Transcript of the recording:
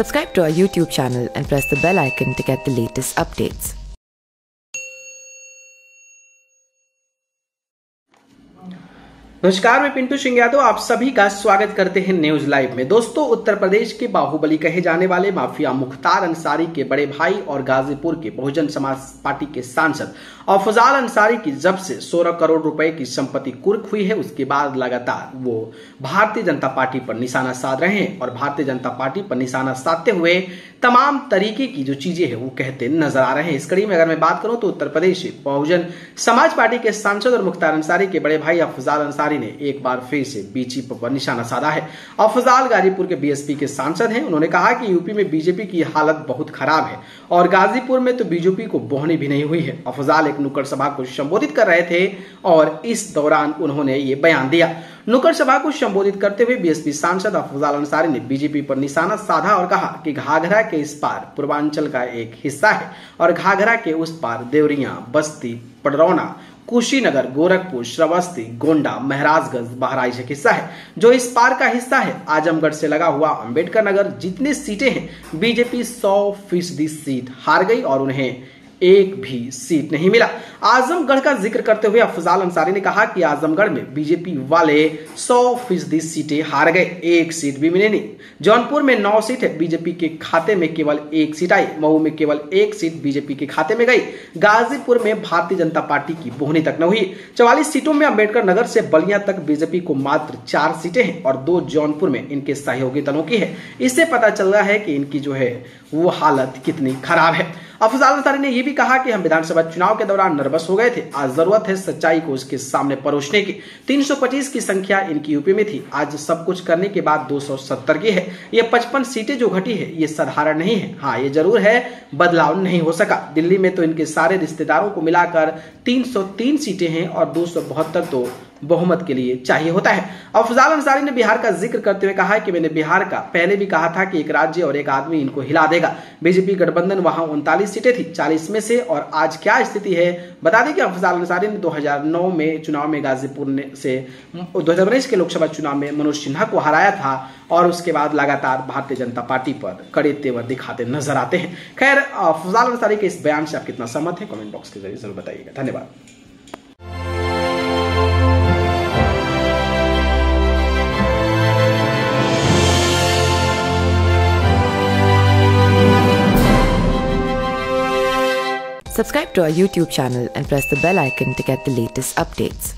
Subscribe to our YouTube channel and press the bell icon to get the latest updates. नमस्कार, मैं पिंटू सिंह यादव आप सभी का स्वागत करते हैं न्यूज लाइव में। दोस्तों, उत्तर प्रदेश के बाहुबली कहे जाने वाले माफिया मुख्तार अंसारी के बड़े भाई और गाजीपुर के बहुजन समाज पार्टी के सांसद अफजाल अंसारी की जब से 16 करोड़ रुपए की संपत्ति कुर्क हुई है, उसके बाद लगातार वो भारतीय जनता पार्टी पर निशाना साध रहे हैं और भारतीय जनता पार्टी पर निशाना साधते हुए तमाम तरीके की जो चीजें हैं वो कहते नजर आ रहे हैं। इस कड़ी में अगर मैं बात करूं तो उत्तर प्रदेश बहुजन समाज पार्टी के सांसद और मुख्तार अंसारी के बड़े भाई अफजाल अंसारी ने एक बार फिर से बीजेपी पर निशाना साधा है। अफजाल गाजीपुर के बीएसपी के सांसद हैं। उन्होंने कहा कि यूपी में बीजेपी की हालत बहुत खराब है और गाजीपुर में तो बीजेपी को बोहनी भी नहीं हुई है। अफजाल एक नुक्कड़ सभा को संबोधित कर रहे थे और इस दौरान उन्होंने ये बयान दिया। नुक्कड़ सभा को संबोधित करते हुए बीएसपी सांसद अफजाल अंसारी ने बीजेपी पर निशाना साधा और कहा कि घाघरा के इस पार पूर्वांचल का एक हिस्सा है और घाघरा के उस पार देवरिया, बस्ती, पडरौना, कुशीनगर, गोरखपुर, श्रावस्ती, गोंडा, महराजगंज, बहराइच एक हिस्सा है जो इस पार का हिस्सा है। आजमगढ़ से लगा हुआ अंबेडकर नगर जितनी सीटें हैं, बीजेपी 100% सीट हार गई और उन्हें एक भी सीट नहीं मिला। आजमगढ़ का जिक्र करते हुए अफजाल अंसारी ने कहा कि आजमगढ़ में बीजेपी वाले 100% सीटें हार गए, एक सीट भी मिली नहीं। जौनपुर में 9 सीट है, बीजेपी के खाते में केवल 1 सीट आई। मऊ में केवल 1 सीट बीजेपी के खाते में गई। गाजीपुर में भारतीय जनता पार्टी की बोहनी तक न हुई। 44 सीटों में अंबेडकर नगर से बलिया तक बीजेपी को मात्र 4 सीटें हैं और 2 जौनपुर में इनके सहयोगी दलों की है। इससे पता चल रहा है कि इनकी जो है वो हालत कितनी खराब है। अफजाल अंसारी ने यह भी कहा कि हम विधानसभा चुनाव के दौरान नर्वस हो गए थे। आज जरूरत है सच्चाई को उसके सामने परोसने की। 325 की संख्या इनकी यूपी में थी, आज सब कुछ करने के बाद 270 की है। ये 55 सीटें जो घटी है ये साधारण नहीं है। हाँ, ये जरूर है बदलाव नहीं हो सका। दिल्ली में तो इनके सारे रिश्तेदारों को मिलाकर 303 सीटें हैं और 272 तो बहुमत के लिए चाहिए होता है। अफजाल अंसारी ने बिहार का जिक्र करते हुए कहा कि मैंने बिहार का पहले भी कहा था कि एक राज्य और एक आदमी इनको हिला देगा। बीजेपी गठबंधन वहां 39 सीटें थी 40 में से, और आज क्या स्थिति है बता दें कि अफजाल अंसारी ने 2009 में चुनाव में गाजीपुर से 2019 के लोकसभा चुनाव में मनोज सिन्हा को हराया था और उसके बाद लगातार भारतीय जनता पार्टी पर कड़े तेवर दिखाते नजर आते हैं। खैर, अफजाल अंसारी के इस बयान से आप कितना सहमत हैं कमेंट बॉक्स के जरिए जरूर बताइएगा। धन्यवाद। Subscribe to our YouTube channel and press the bell icon to get the latest updates.